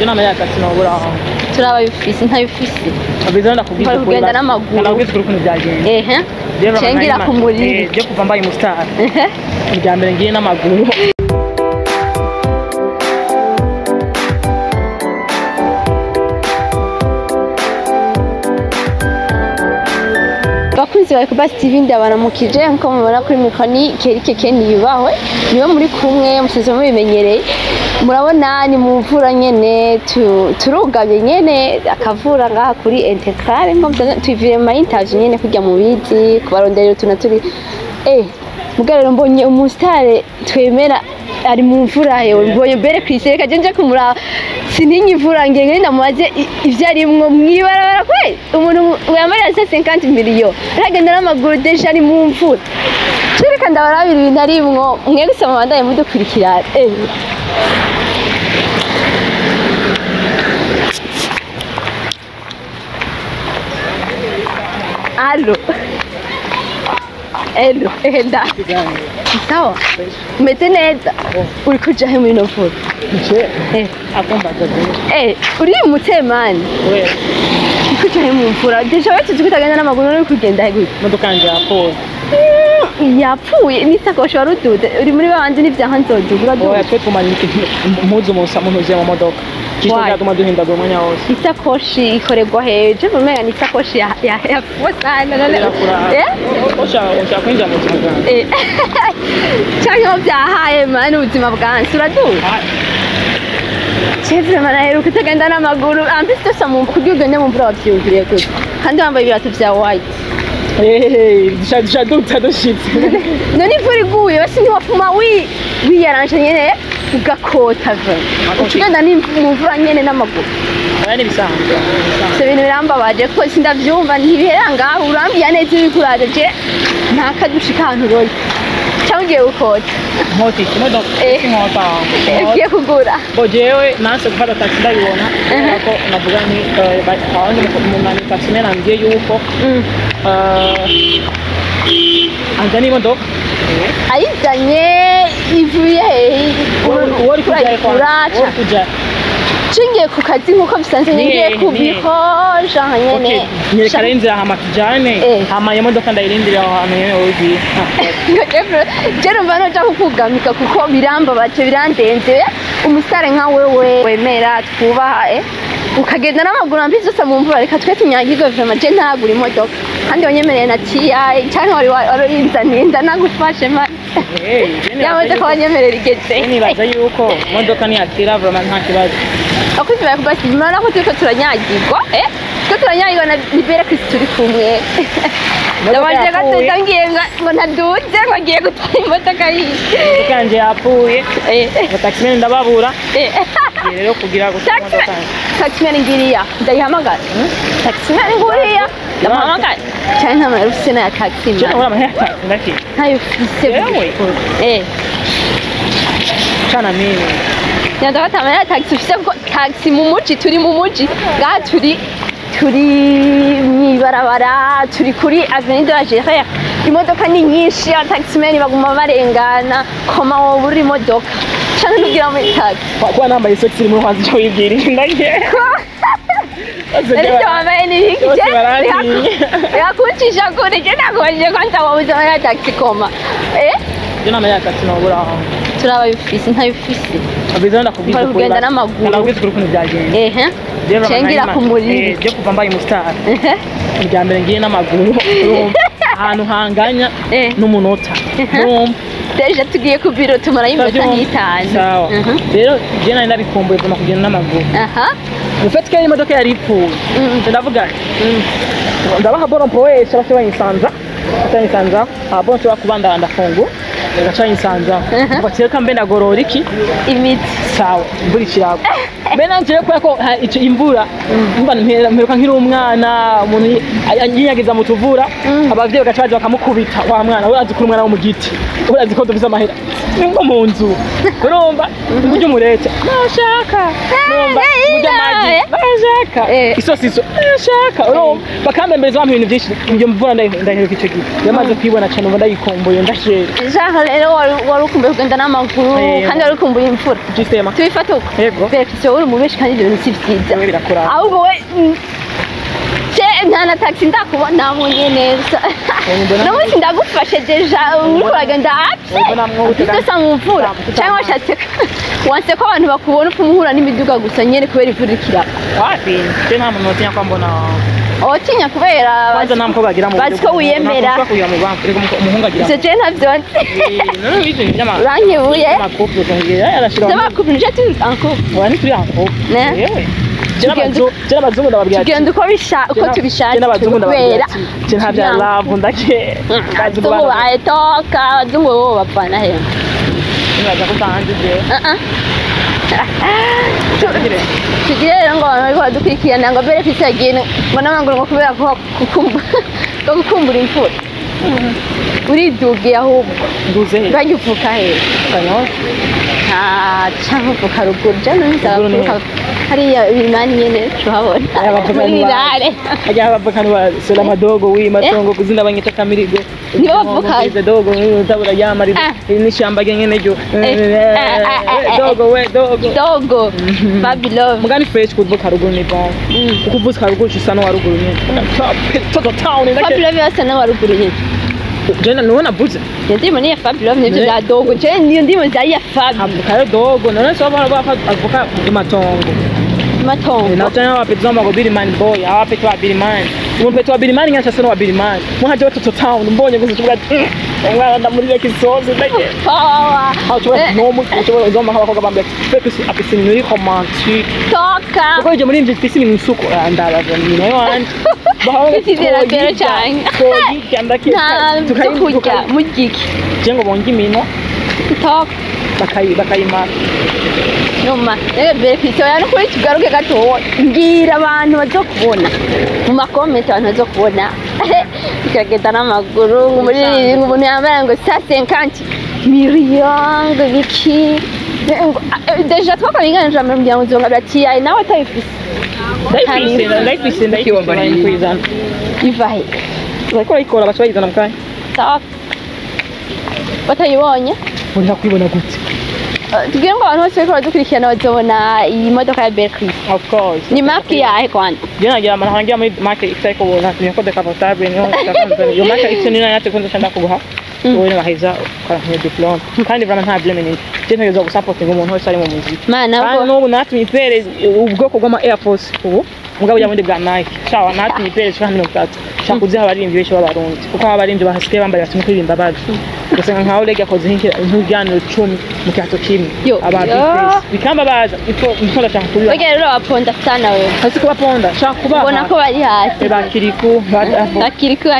nama yakati nobura turaba bifisi nta bifisi abizo ndakubwiza ko kugenda n'amaguru ndakubwiza kuri kuntu byagenze cengira ku muri je kuva mbaye umustar irya mbere ngiye n'amaguru bakunzi bari kubasi TV ndabaramukije nko mubona kuri mikoni Kirikou niyubahwe niwe muri kumwe musize mubimenyereye murabona ni mu mvura nyene turugabye nyene akavura ngaha kuri integrale nko tuviye mu interview nyene kujya mu bizi kubarondera turi mugarero mbonye umustare twemera ari mu mvura hewe mbonye Bel Chris reka nje kumura sininyi mvura ngenge ndamubaze ivyo arimwo mwibarabara kwe umuntu yamara 50 million aragenda n'amaguru deja ari mu mvura reka ndabarabira ibintu arimwo mwe gusoma bandaye mudukurikirana Hello, enda. Sawa. Umeze neza. Uri kuja he muri novura? Agomba gatumba. Uri umutemani. Uri kuja he mu mvura? Deja wetu tukitagenda n'amaguru uri kugenda he gute? Modoka nje yapfuye. Yapfuye n'isakoshi warudude. Uri muri babandi n'ivyaha nzodugura dude. Oya twe tumanike impuzu mu munuze mu modoka. Kisho cyatuma duhinda do mwanya wose. Isakoshi ikorerwa heje bumenya ni isakoshi ya fosana none. Ushaka kwinjira mu kibuga. Cyangwa byahaye mani ubuzima bwanjye uraduha. Chevre manahero kutagenda n'amaguru ambise tusa mu kugugende mu mvura wavyumviriye gute. Kandi wambaye ibirato vya white. Dushadutsa dushitse. None imvura iguye basi ntiwafuma wiyaranje nyene ugakota ve. Ukigenda ni mu mvura nyene n'amaguru. Bari bisanzwe. Se bintu birambabaje ko sindavyumva ntibiheranga urambiya neza ibikuraje je nta kadushika ahantu roye. Changiye ukota. Moti kimodoka nkota. Ugiye kugura. Bojewe nanse gufata taxi ndabibona ko navuga ni abandi umuntu taxi mena ngiye yuko anzani imodoka ayizanye ivuye uri kujya Cingiye ku kazi nkuko bisanzwe ngiye kubikoja nyene nyereka inzira hama tujane hama imodoka ndayirindira aho hantu nyene ugiye jero mvano ja kukugamika kuko birambabaje birandenze umusare nka wewe wemera twubaha ukagenda n'amaguru ambize usa mu mvura reka twe tunyagirwe vraiment je ntagura imodoka kandi wanyemereye na TI cyane wari inzaninda nagufashe ma yamoje ko wanyemerera igeze nibaza yuko imodoka ni akira vraiment nta kibazo akuzi bari kubasi imana ko turiko turanyagirwa ko turanyagirwa na Bel Chris turi kumwe ndabanje gatuza ngiye ngo ntaduze ngo ngiye gutwara imodoka yiye kanje yapfuye taxi ndababura rero kugira gutwara taxi ngiriya ndayihamagara taxi nguriya ndamuhamagara cyane nta mayero sena ya taxi ndaki ntayo fise chana mimi nyanda batamara taxi fise ko taxi mu muji turi mu muji ga turi mwibarabara turi kuri avenue de la Gérère imodoka ni nyinshi ya taximeni baguma barengana koma wowe uri imodoka cyane nugira muri taxi kwa nambaye sexy muri hanze cyo yibwira ndagiye Eri wambaye ni hiki yakucisha kuri je nagoje kwanta wabuza muri taxi koma je nama yakati nobura turaba bifisi nta bifisi abizo ndakubwiza ko kugenda n'amaguru ndakubwiza kuri kuntu byagenze cengira ku muri je kuva mbaye umustar irya mbere ngiye n'amaguru ahantu hanganya n'umunota deja tugiye ku biro tumara iminota nk'itanu sawa rero je nari nabikumbuye kuma kugenda n'amaguru ufite kene imodoka yari ipfuye ndavuga ndabaha boron poesha base banyisanza atanisanza abo nshobora kubandana ndafungu gacha insanza bateka mbe ndagorora iki imiti sawa mburi kirago bena nje ko imvura mba mperuka nkiri umwana umuntu yinyagiza mu tuvura abavyeyi gacaje bakamukubita wa mwana urazi kuri umwana wo mu giti urazi ko dufise amahera ngo mu nzu urumva buryo murete nashaka urumva buryo maji nashaka isosiso nashaka urumva bakambembeza ibintu byinshi ibyo mvura ndaheruka icyo gihe yamaze kwibona cyane ubu ndayikomboye ndashere kubera rero wari ukumbuye kugenda n'amaguru kandi wari ukumbuye imvura Justement. tubifata uko Yego. Bel Chris uri umubeshi kandi ibyo bintu si byiza Wewe birakora. ahubwo we nta na taxi ndakubona munye neza no munsi ndagufashe deja uri kuragenda hafi ndasa mu mvura cyangwa washatse wanse ko abantu bakubona upfa umuhura n'imiduga gusa nyene kubera imvura ikira wapi je nta muntu utinya ko mbona otinya kubera baza nta mukobwa agira mu bazi ko wiyemera kugira mu bantu rego umuhungu agira je ntavyonse none bize byama uranyebuye amakopyo kangira yarashira z'amakuplu nije turi anko wani turi anko yewe Jena bazungu ndababwira ati tugenda uko tubishaka Jena bazungu ndababwira ati je ntavya love ndake bazungu bayetoka bazungu bo bapana he Nibaza ko tanze je tugire rero ngo abantu bariko badukurikirana ngo Bel Chris yagiye ngo n'amaguru ngo kubera ko gukumbura imvura uridugiye ahubwo nduze he urajya uvuka he cyangwa uvuka ruguru jana ntizavuka hariya ibimani nyene tuhabona muri rare ajya abavukana ba sela madogo w'imatongo kuzinda banyita kamirigo nibo bavuka dogo utabura yamari n'ishamba nyene ryo dogo Babylon mugani fresh kuvuka ruguru ni bon ukuvuka ruguru usa no waruguru nyene toto town Babylon yasa no waruguru nyene jana nuona buze ndimo ni Babylon nivyo za dogo je niyo ndimo za ya Fab avuka dogo none so bana bavuka imatongo na tena wapetwa mago birimani boy awapetwa birimani umpetwa birimani ngasha sana wa birimani muhaje watoto town mbonye gusa tuvuga ngwa ndamurire kisozi ndake acho nomu acho uzoma haba koga bambye pekisi apisini nuri romantique toka uko je muri mvye pisini musuko ndabava ni nayo andi bahawe kitira bero cyane kogi kyandaki tukajya mugiki jengo bongi mino toka bakayimara Noma, Bel Chris yana kuri tugaruke gato ngira abantu bazokubona mu makomenti abantu bazokubona ikagenda n'amaguru muri umuntu yambara ngo 150 million biki deja twakoringana mu muryango uzonga bati ai nawe tayifise ndayifise kwizana ivahe bariko ikora basbayizana mukanya tak batayibonye uri hakwibona gute tugire ngo abantu bose bariko badukurikirana bazobona iyi modoka ya Bel Chris of course ni marque yahe kwanza nagira manahangia muri market itaiko bona niko deconfortable niho ndakanza yo market itini na yate kunza shanda kubaha wowe baheza karahanye diploma kandi vraiment nta blame ni je ntegezo gusupport ngo umuntu wese ari mu muziki mana kandi no natumye ipere ubwoko bw'ama Air Force ubu mugabo yamundi bwa Nike chawa natumye ipere shaka 30 shakuziha abarimbi benshi b'abarundi kuko abarimbi bahasigaye bambaye bati mukuririmba bazi gusenga nkaho lege akoze nk'ijyaniro 10 mu kihato kimwe ababifese bikamba baza iko ndashaka kubira bagera rero aponda sana wewe hasi kuba ponda shaka kuba ubona ko bari hasi ba Kirikou Kirikou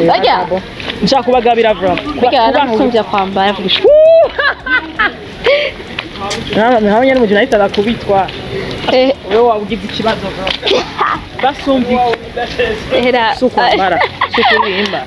bajya nshaka kubagabira vra bagera nasumvya kwambara avugisha nawe nyene mujina ahita akubitwa wewe wabugize ikibazo vra basumvi era sukwambara sukurimba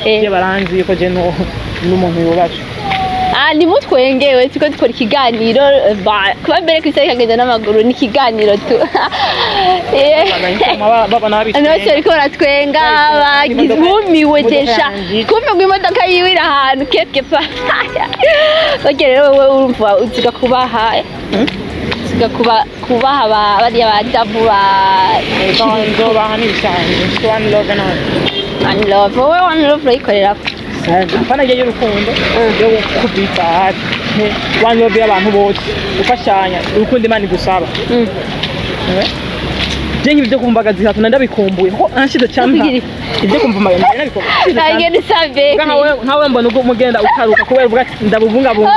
ye baranzi yuko je n'umuntu yubaje ni mutwengewe tuko dukora ikiganiro kuba Bel Chris ikagenda n'amaguru ni ikiganiro tu nose ariko baratwenga bagize bumiwe desha kumbe ngo imodoka yiwe iri ahantu quelque part bagera rero wowe urumva uziga kubaha kubaha bariya badavu ba bahani bisanzwe one love wowe one love urayikorera apana je y'urukundo yo kubita one love y'abantu bose ufashanya urukundo Imana igusaba je nk'ibyo kumbagazi hato ndabikumbuye ko anshize cyane ibyo kumva magana nabikumbuye nagende sabe nkawe mbona ugo mugenda utaruka kubera uvuga ndabuvunga bunge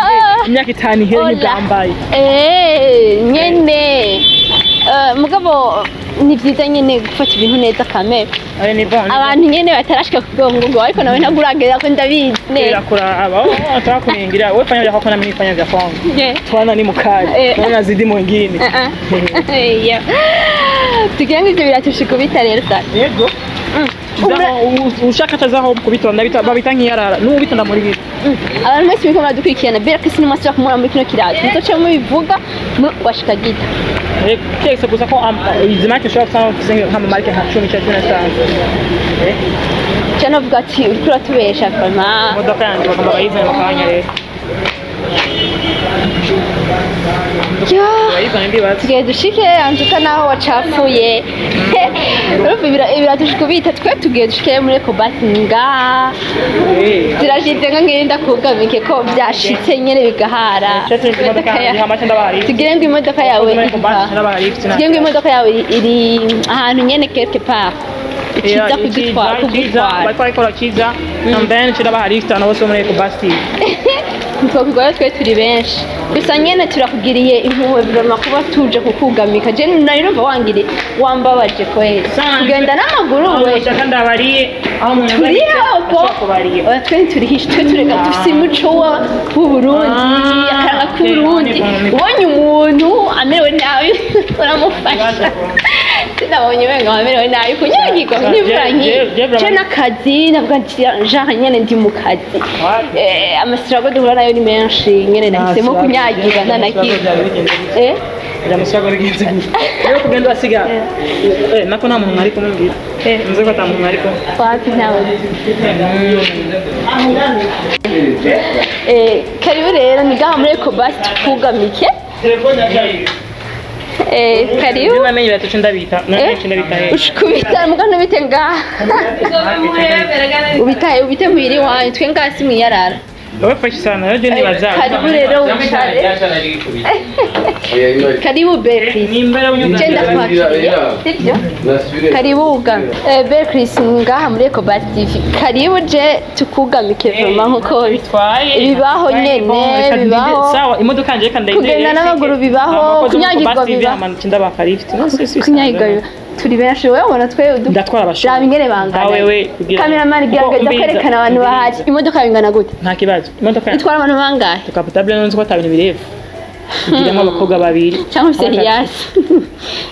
imyaka 5 ihe nk'byambaye nyene mugabo ni byiza nyene gufata ibintu neza kamera abantu nyene batarashika kugongo ariko nawe ntaguragerera ko ndabizi neza kuraba atakuningira wewe fanya yako na mimi fanya vya kwangu twana ni mukali twana zidi mwingine tukianga ibyo biratushika bitarera sana yego ushaka tazaho kubitwa ndabita babita nkiyarara n'ubita ndamuri bita abantu bose biko badukurikirana Bel Chris ni masira kumura muri kino kirato nzoce mu bivuga washika gita kese gusa ko izi marke shop sana kusenga kama marke nka 10 cha 15 je navuga ati uriko uratubesha vraiment imodoka yanjye bagomba bayizana bakanya rero bayizana ndibaza tugiye dushike anzuka naho wacafuye biratushikubita twe tugiye dushike muri ekobasi ngaha zirashitse ngenda kugamike ko byashitse nyene bigahara tugire ngo imodoka yawe iri ahantu nyene quelque part ikiza kugutwara bariko kiza and kirabahariftana bose muri ekobasi niko bigoye twe turi benshi gusa nyene turakugiriye impuhwe vraiment kuba tuje kukugamika je nari numva wangire wambabaje kweli kugenda n'amaguru we ndabariye aho umuntu twe turihishe twe tureka dufise umuco w'Uburundi akaranga k'Uburundi ubonye umuntu amerewe nabi uramufasha sinabonye wenga amerewe nabi kunyagirwa n'imvuranyi je n'akazi navuga nti genre nyene ndi mu kazi amasirago duhura nayo ni menshi nyene nahisemo kunyagira nanakiza amasirago rigenze gute rero kugenda basiga nako nta muntu mwari kumubwira nzi ko ata muntu mwari kumwe wapi ntawe karibu rero ni gaha muri ekobasi tukugamike karibu namenye batuce ndabita ushikubita mugano bite ngaha ubite muhiri wanyu twe ngaha si mwiyarara wowe fashe sana rero ndi baza karibu rero wicare karibu Bel Chris genda kwakiriye sivyo karibu uga Bel Chris ngaha muri ekobasi TV karibu je tukugamike vraiment nkuko bitwaye bibaho nyene bibaho sawa imodoka nje kandi kugenda n'amaguru bibaho kunyagirwa bibaho kunyagirwa turi benshi wewe ubona twe ndatwara abashaka raba ingene bangana cameraman gerageza kwerekana abantu bahari imodoka bingana gute nta kibazo imodoka itwara abantu bangahe tukaputable nonzi ko atabintu bireva tugiramo abakobwa babiri cyangwa se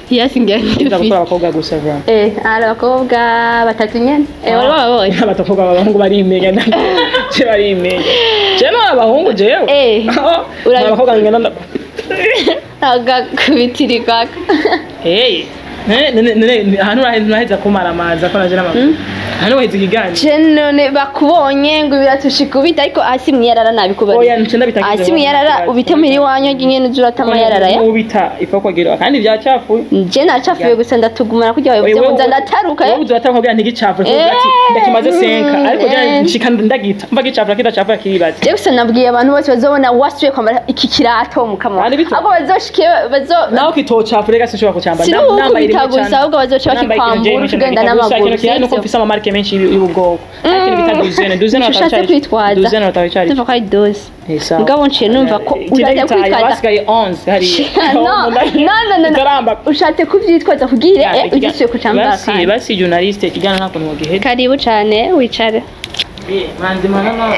hiyasi ngende ndakora abakobwa gusa vuba ara abakobwa batatu nyene wari babonye abakobwa abahungu bari imenya je bari imenya je no abahungu jewe abakobwa ngenda agakubitiri kaka hano uraheza kumaramaza ko naje n'amakuru hano waheze igiganje none bakubonye ngo biratushikubita ariko hasi mwiyarara nabikubari hasi mwiyarara ubite muri wanyu nyene uzurata mayarara ya ubita ifa kwagira kandi byacafuye je nacafuye gusa ndatugumana kujya wavuze ngo ndataruka wowe uzataruka kugira ntigicafuye ati ndakimaze senka ariko je nshika ndagita mva gicafura kidacafuye kiribaze je gusa nabwiye abantu bose bazobona wasuye kwambara iki kirato mu kamwa abo bazoshike naho kitocafure gase ushobora kucyambara nambaye gusa ahubwo bazoca bakikwambura kugenda n'amaguru nuko mfise amamarke menshi y'ubwoko ariko bitaduzene duzene batacari tuva kwa doze ngabo nciye numva ko urajya kwitwaza basigaye 11 hari ushatse kuvyitwaza kugire ugisuye kucambara basi journaliste kijana nako nwogihe karibu cyane wicare manzi manana